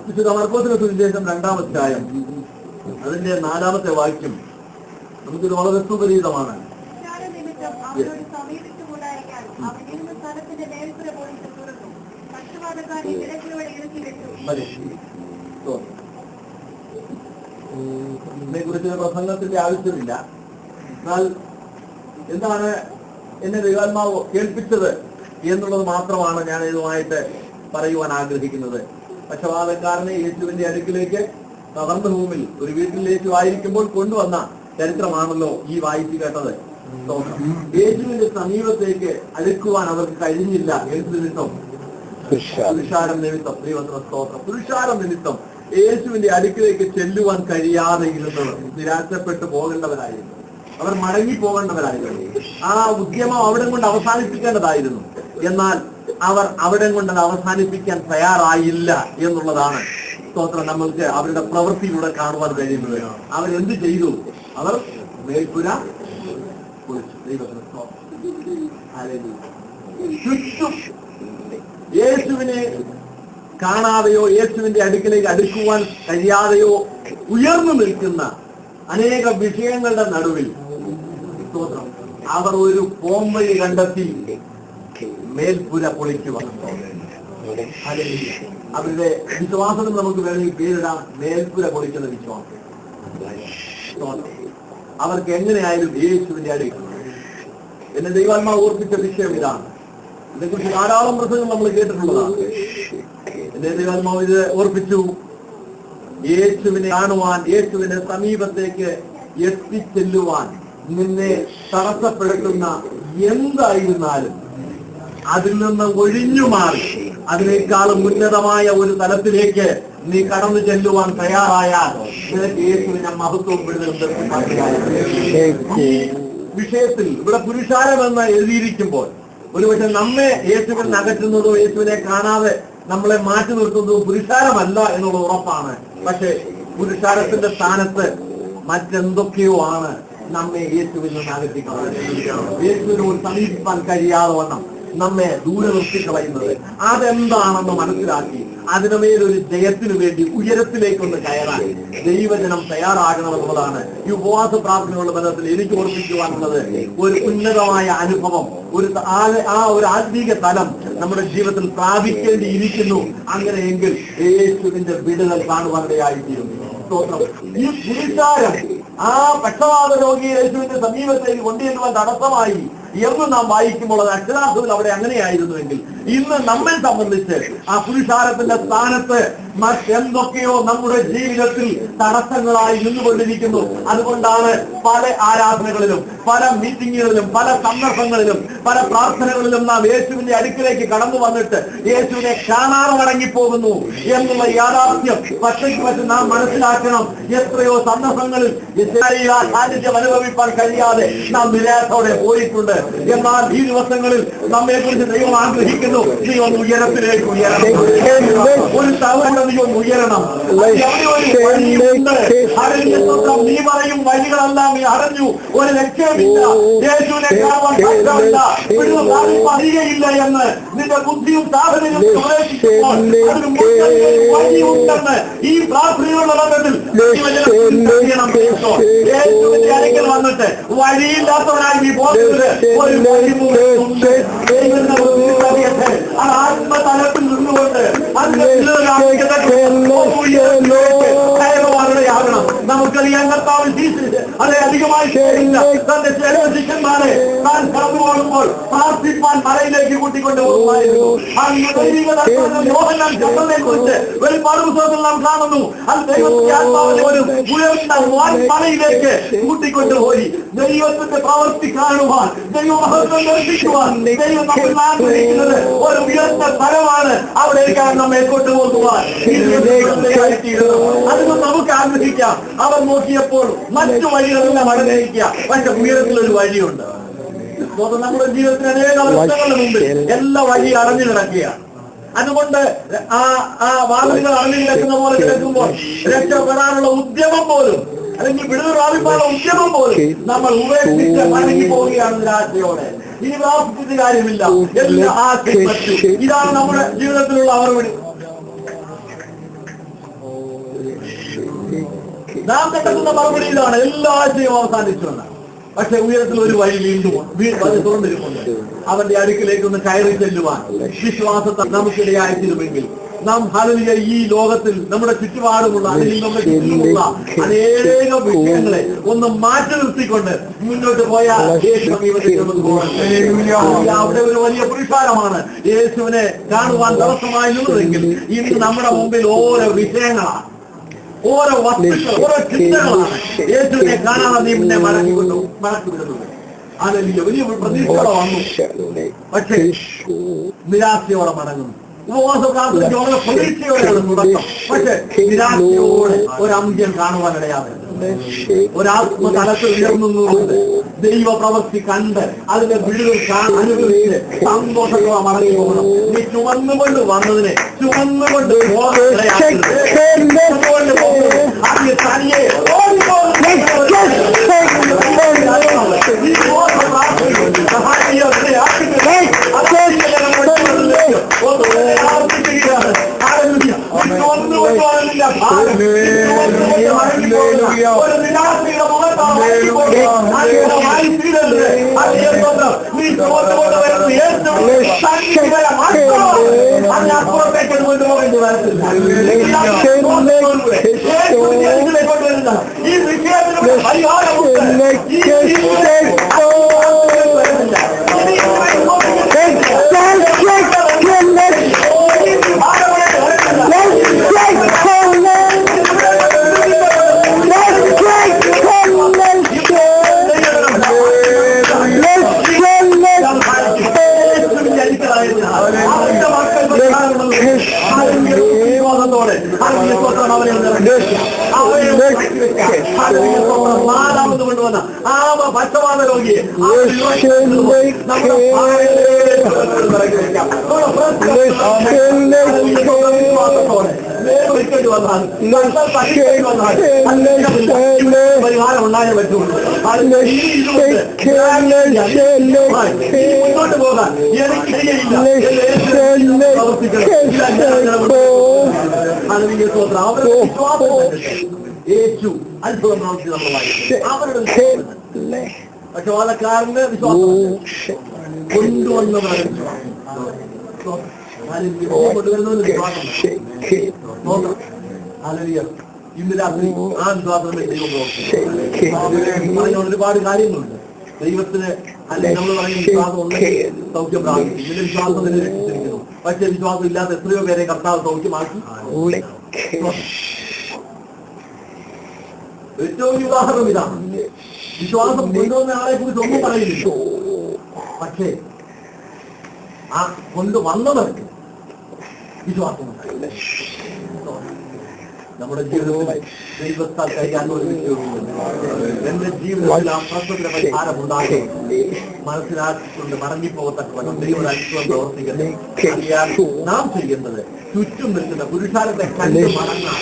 വിശുദ്ധ മർക്കോസിന്റെ സുവിശേഷം 2-ാം അധ്യായം അതിന്റെ 4-ാമത്തെ വാക്യം നമുക്കിത് വളരെ സുപരിചിതമാണ്. ഇതിനെക്കുറിച്ച് പ്രസംഗത്തിന്റെ ആവശ്യമില്ല. എന്നാൽ എന്താണ് എന്നെ ദൈവാത്മാവ് കേൾപ്പിച്ചത് എന്നുള്ളത് മാത്രമാണ് ഞാൻ ഇതുമായിട്ട് പറയുവാൻ ആഗ്രഹിക്കുന്നത്. പക്ഷപാതക്കാരനെ യേശുവിന്റെ അടുക്കിലേക്ക് തകർന്ന ഭൂമിയിൽ ഒരു വീട്ടിലേക്ക് ആയിരിക്കുമ്പോൾ കൊണ്ടുവന്ന ചരിത്രമാണല്ലോ ഈ വായിച്ചു കേട്ടത്. യേശുവിന്റെ സമീപത്തേക്ക് അടുക്കുവാൻ അവർക്ക് കഴിഞ്ഞില്ല. എന്ത് നിമിത്തം? പുരുഷാരം നിമിത്തം. സ്തോത്രം. പുരുഷാരം നിമിത്തം യേശുവിന്റെ അടുക്കിലേക്ക് ചെല്ലുവാൻ കഴിയാതെ ഇരുന്നവർ നിരാശപ്പെട്ടു പോകേണ്ടവരായിരുന്നു. അവർ മടങ്ങി പോകേണ്ടവരായിരുന്നു. ആ ഉദ്യമം അവിടെ കൊണ്ട് അവസാനിപ്പിക്കേണ്ടതായിരുന്നു. എന്നാൽ അവർ അവിടെ കൊണ്ട് അവസാനിപ്പിക്കാൻ തയ്യാറായില്ല എന്നുള്ളതാണ് സ്തോത്രം നമ്മൾക്ക് അവരുടെ പ്രവൃത്തിയിലൂടെ കാണുവാൻ കഴിയുന്നത്. അവരെന്ത് ചെയ്തു? അവർ മേൽപ്പുര ചുറ്റും യേശുവിനെ കാണാതെയോ യേശുവിന്റെ അടുക്കിലേക്ക് അടുക്കുവാൻ കഴിയാതെയോ ഉയർന്നു നിൽക്കുന്ന അനേക വിഷയങ്ങളുടെ നടുവിൽ സ്തോത്രം അവർ ഒരു പോംവഴി കണ്ടെത്തി മേൽപ്പുര പൊളിക്കുക. അവരുടെ വിശ്വാസത്തിന് നമുക്ക് വേണമെങ്കിൽ പേരിടാം മേൽപ്പുര പൊളിക്കുന്ന വിശ്വാസം. അവർക്ക് എങ്ങനെയായാലും യേശുവിന്റെ അടുക്കൽ എന്നെ ദൈവാത്മാവ് ഓർപ്പിച്ച വിഷയം ഇതാണ്. ഇതിനെക്കുറിച്ച് ധാരാളം പ്രസംഗം നമ്മൾ കേട്ടിട്ടുള്ളതാണ്. എന്നെ ദൈവാത്മാവ് ഇത് ഓർപ്പിച്ചു. യേശുവിനെ കാണുവാൻ, യേശുവിന്റെ സമീപത്തേക്ക് എത്തിച്ചെല്ലുവാൻ നിന്നെ തടസ്സപ്പെടുത്തുന്ന എന്തായിരുന്നാലും അതിൽ നിന്ന് ഒഴിഞ്ഞു മാറി അതിനേക്കാളും ഉന്നതമായ ഒരു തലത്തിലേക്ക് നീ കടന്നു ചെല്ലുവാൻ തയ്യാറായാൽ നിനക്ക് യേശുവിനെ മഹത്വം ഈ വിഷയത്തിൽ ഇവിടെ പുരുഷാരമെന്ന് എഴുതിയിരിക്കുമ്പോൾ ഒരുപക്ഷെ നമ്മെ യേശുവിൽ നിന്ന് അകറ്റുന്നതോ യേശുവിനെ കാണാതെ നമ്മളെ മാറ്റി നിർത്തുന്നതോ പുരുഷാരമല്ല എന്നുള്ള ഉറപ്പാണ്. പക്ഷെ പുരുഷാരത്തിന്റെ സ്ഥാനത്ത് മറ്റെന്തൊക്കെയോ ആണ് നമ്മെ യേശുവിൽ നിന്ന് അകറ്റിക്കളയുന്നത്. യേശുവിനോട് സമീപിക്കാൻ കഴിയാതെ വണ്ണം നമ്മെ ദൂരെ നിർത്തിക്കളയുന്നത് അതെന്താണെന്ന് മനസ്സിലാക്കി അതിനുമേലൊരു ജയത്തിനു വേണ്ടി ഉയരത്തിലേക്കൊന്ന് കയറാൻ ദൈവജനം തയ്യാറാകണമെന്നുള്ളതാണ് ഈ ഉപവാസ പ്രാർത്ഥനയുള്ള ബന്ധത്തിൽ എനിക്ക് ഓർമ്മിക്കുവാനുള്ളത്. ഒരു ഉന്നതമായ അനുഭവം, ആ ഒരു ആത്മീക തലം നമ്മുടെ ജീവിതത്തിൽ പ്രാപിക്കേണ്ടിയിരിക്കുന്നു. അങ്ങനെയെങ്കിൽ യേശുവിന്റെ വിടുതൽ കാണുവാനിടയായിത്തീരുന്നു. ഈ പുരുഷാരം ആ പക്ഷപാത രോഗിയെ യേശുവിന്റെ സമീപത്തേക്ക് കൊണ്ടുചെല്ലുവാൻ തടസ്സമായി എന്ന് നാം വായിക്കുമ്പോൾ അത് അക്ഷരാർത്ഥത്തിൽ അവിടെ അങ്ങനെയായിരുന്നുവെങ്കിൽ ഇന്ന് നമ്മെ സംബന്ധിച്ച് ആ പുരുഷാരത്തിന്റെ സ്ഥാനത്ത് മറ്റെന്തൊക്കെയോ നമ്മുടെ ജീവിതത്തിൽ തടസ്സങ്ങളായി നിന്നുകൊണ്ടിരിക്കുന്നു. അതുകൊണ്ടാണ് പല ആരാധനകളിലും പല മീറ്റിങ്ങുകളിലും പല സന്ദർഭങ്ങളിലും പല പ്രാർത്ഥനകളിലും നാം യേശുവിന്റെ അടുക്കിലേക്ക് കടന്നു വന്നിട്ട് യേശുവിനെ കാണാതെ മടങ്ങിപ്പോകുന്നു എന്നുള്ള യാഥാർത്ഥ്യം പക്ഷേ നാം മനസ്സിലാക്കണം. എത്രയോ സന്ദർഭങ്ങളിൽ സാന്നിധ്യം അനുഭവിക്കാൻ കഴിയാതെ നാം നിരാശയോടെ പോയിട്ടുണ്ട്. എന്നാൽ ഈ ദിവസങ്ങളിൽ നമ്മെ കുറിച്ച് ദൈവം ആഗ്രഹിക്കുന്നു. നീ ഒന്ന് ഉയരത്തിലേക്ക് ഉയരണം. ഒരു തവണ നീ ഒന്ന് ഉയരണം. നീ പറയും വഴികളെല്ലാം നീ അറിഞ്ഞു, ഒരു ലക്ഷ്യമില്ല, യേശുവിനെ കാണാൻ സാധ്യമല്ല, അറിയുകയില്ല എന്ന് നിന്റെ ബുദ്ധിയും സാധനയും പ്രവേശിക്കുമ്പോൾ വഴിയുണ്ടെന്ന് ഈ പ്രാർത്ഥനയുള്ള ബന്ധത്തിൽ യേശുവിന്റെ അടുക്കൽ വന്നിട്ട് വഴിയില്ലാത്തവനായി നീ പോകുന്നത് ഒരു വഴിമുണ്ട്. ആത്മതലത്തിൽ നിന്നുകൊണ്ട് നമുക്കറിയാൻ കർത്താവ് അതെ അധികമായി തന്റെ ശിഷ്യന്മാരെ താൻ കടന്നു പോകുമ്പോൾ പ്രാർത്ഥിപ്പാൻ മലയിലേക്ക് കൂട്ടിക്കൊണ്ട് പോകുമായിരുന്നു. കുറിച്ച് വെളിപ്പാട് പുസ്തകത്തിൽ നാം കാണുന്നു. അത് ദൈവത്തിന്റെ ആത്മാവിനെ ഒരു ഉയർന്ന മലയിലേക്ക് കൂട്ടിക്കൊണ്ടുപോയി ദൈവത്തിന്റെ പ്രവൃത്തി കാണുവാൻ, ദൈവമഹത്വം ദർശിക്കുവാൻ ദൈവം നമ്മൾ ആഗ്രഹിക്കുന്നത് ഒരു ഉയർന്ന സ്ഥലമാണ്. അവിടേക്കാണ് നമ്മെ കൊണ്ടുപോകുവാൻ. അതൊന്നും നമുക്ക് ആഗ്രഹിക്കാം. അവർ നോക്കിയപ്പോൾ മറ്റു വഴികളെല്ലാം ആഗ്രഹിക്കുക. പക്ഷെ ഉയരത്തിലൊരു വഴിയുണ്ട്. നമ്മുടെ ജീവിതത്തിന് അനേക അവസ്ഥകളുടെ മുമ്പിൽ എല്ലാ വഴി അടഞ്ഞു കിടക്കുകയാണ്. അതുകൊണ്ട് ആ വാതിലുകൾ അടഞ്ഞു കിടക്കുന്ന പോലെ കിടക്കുമ്പോൾ രക്ഷപ്പെടാനുള്ള ഉദ്യമം പോലും അല്ലെങ്കിൽ വിടുതൽ പ്രാപിക്കാനുള്ള ഉദ്യമം പോലും നമ്മൾ ഉപേക്ഷിച്ച് മടങ്ങി പോവുകയാണ് നിരാശയോടെ. ഇനി പ്രാർത്ഥിച്ചിട്ട് കാര്യമില്ല, എല്ലാ ആശയം പറ്റും. ഇതാണ് നമ്മുടെ ജീവിതത്തിലുള്ള മറുപടി. നാം കണ്ടെത്തുന്ന മറുപടി ഇതാണ്, എല്ലാ ആശയും അവസാനിച്ചുവെന്ന്. പക്ഷെ ഉയരത്തിൽ ഒരു വഴി വീണ്ടും തുറന്നിരിക്കുന്നു. അവന്റെ അടുക്കിലേക്ക് ഒന്ന് കയറി ചെല്ലുവാൻ വിശ്വാസത്തെ നമുക്കിടയായിത്തീരുമെങ്കിൽ നാം ഹല്ലേലൂയ ഈ ലോകത്തിൽ നമ്മുടെ ചുറ്റുപാടുമുള്ള അല്ലെങ്കിൽ നമ്മുടെ ചുറ്റുമുള്ള അനേക വിഷയങ്ങളെ ഒന്ന് മാറ്റി നിർത്തിക്കൊണ്ട് മുന്നോട്ട് പോയാൽ അവിടെ ഒരു വലിയ പുരുഷാരമാണ് യേശുവിനെ കാണുവാൻ തടസ്സമായി നിന്നതെങ്കിൽ ഇന്ന് നമ്മുടെ മുമ്പിൽ ഓരോ വിഷയങ്ങളാണ്, ഓരോ വസ്തുക്കൾ, ഓരോ ചിന്തകളാണ് യേശുവിനെ കാണാതെ നീ മുന്നേ മടക്കി വിടുന്നത്. ഹല്ലേലൂയ, വലിയ പ്രതീക്ഷയോടെ വന്നു, പക്ഷേ നിരാശയോടെ മടങ്ങുന്നു. ഉപവാസ പ്രാർത്ഥനയോടെ പ്രതീക്ഷയോടെയാണ് തുടക്കം, പക്ഷെ നിരാശയോടെ ഒരന്ത്യം കാണുവാനിടയാതെ ഒരാത്മതലത്തിൽ ഉയർന്നുകൊണ്ട് ദൈവ പ്രവൃത്തി കണ്ട് അതിന്റെ വിടുതൽ അനുഭവിച്ച് സന്തോഷത്തോടെ മടങ്ങി പോകണം. നീ ചുമന്നുകൊണ്ട് വന്നതിനെ ചുമന്നുകൊണ്ട് അതിന് തനിയെ അതിനപ്പുറത്തേക്ക് കൊണ്ടുപോകേണ്ടി വരത്തില്ല. ഈ വിഷയത്തിന് പരിഹാരമുണ്ട്. നാലാമത് കൊണ്ടുവന്ന ആ പക്ഷപാത രോഗിയെ പരിഹാരം ഉണ്ടായേ പറ്റുള്ളൂ. മുന്നോട്ട് പോകാൻ എനിക്ക് കഴിയില്ല. യേശു അത്ഭുതം പ്രവർത്തി നമ്മൾ അവരുടെ പക്ഷെ വാദക്കാരന്റെ വിശ്വാസം കൊണ്ടുവന്നവരുടെ കൊണ്ടുവരുന്നവരുടെ വിശ്വാസം ഇന്ന് രാത്രി ആ വിശ്വാസം ഒരുപാട് കാര്യങ്ങളുണ്ട്. ദൈവത്തിന് അല്ലെങ്കിൽ നമ്മൾ പറയുന്ന വിശ്വാസം ഉണ്ടെങ്കിൽ സൗഖ്യം പ്രാപിക്കും. ഇതിന്റെ വിശ്വാസം രക്ഷിച്ചിരിക്കുന്നു. പക്ഷെ വിശ്വാസം ഇല്ലാത്ത എത്രയോ പേരെ കർത്താവ് സൗഖ്യമാക്കി. ഏറ്റവും ഉദാഹരണം ഇതാണ്. വിശ്വാസം കൊണ്ടുവന്ന ആളെ കുറിച്ച് ഒന്നും പറയുന്നില്ല, പക്ഷേ ആ കൊണ്ടുവന്നവർക്ക് വിശ്വാസമുണ്ട്. നമ്മുടെ ജീവിതത്തിൽ ദൈവത്താൽ കൈകാര്യം എന്റെ ജീവിതത്തിൽ ആ പ്രശ്നത്തിന് പരിഹാരമുണ്ടാകും മനസ്സിലാക്കിക്കൊണ്ട് മടങ്ങിപ്പോകത്തക്കവണ്ണം ദൈവം അത്ഭുതം പ്രവർത്തിക്കുന്നത്. നാം ചെയ്യുന്നത് ചുറ്റും നിൽക്കുന്ന പുരുഷാരത്തെ കണ്ട് മടങ്ങാൻ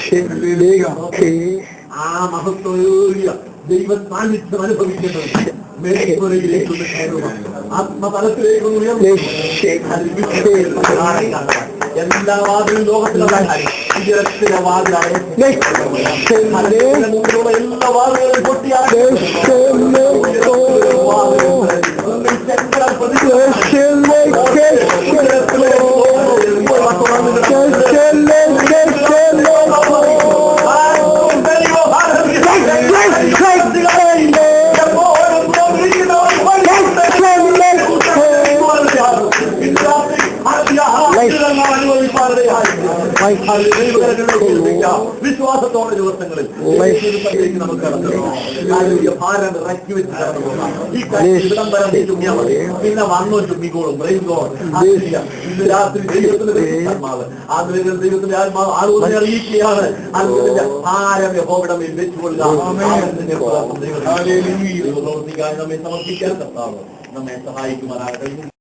ആ മഹത്വ ദൈവ സാന്നിധ്യം അനുഭവിക്കുന്നത് മേൽപ്പുരയിലേക്കൊന്ന് കയറുക, ആത്മതലത്തിലേക്കൊന്ന് ഉയർന്നു. എല്ലാ വാതിലും ലോകത്തിലുള്ള വാതിലാണ് മുമ്പിലുള്ള എല്ലാ വാതിലുകളും പൊട്ടിയാണ്. വിശ്വാസത്തോടെ ദിവസങ്ങളിൽ നമുക്ക് ഭാരം ഇറക്കി വെച്ച് കടന്നു പോകാം. ഈ വിളംബരം ചുമ്മിയാൽ മതി, പിന്നെ വന്നോ ചുമ്മിക്കോളും. ഇന്ന് രാത്രി ദൈവത്തിന്റെ ആത്മാവ് ദൈവത്തിന്റെ ആത്മാവ് ആളുകളെ അറിയിക്കുകയാണ്. അതിന്റെ ഭാരം യഹോവയുടെ വെച്ചുകൊള്ളുക. പ്രവർത്തിക്കാൻ നമ്മെ സമർപ്പിക്കാൻ കർത്താവ് നമ്മെ സഹായിക്കുമാറാകട്ടെ.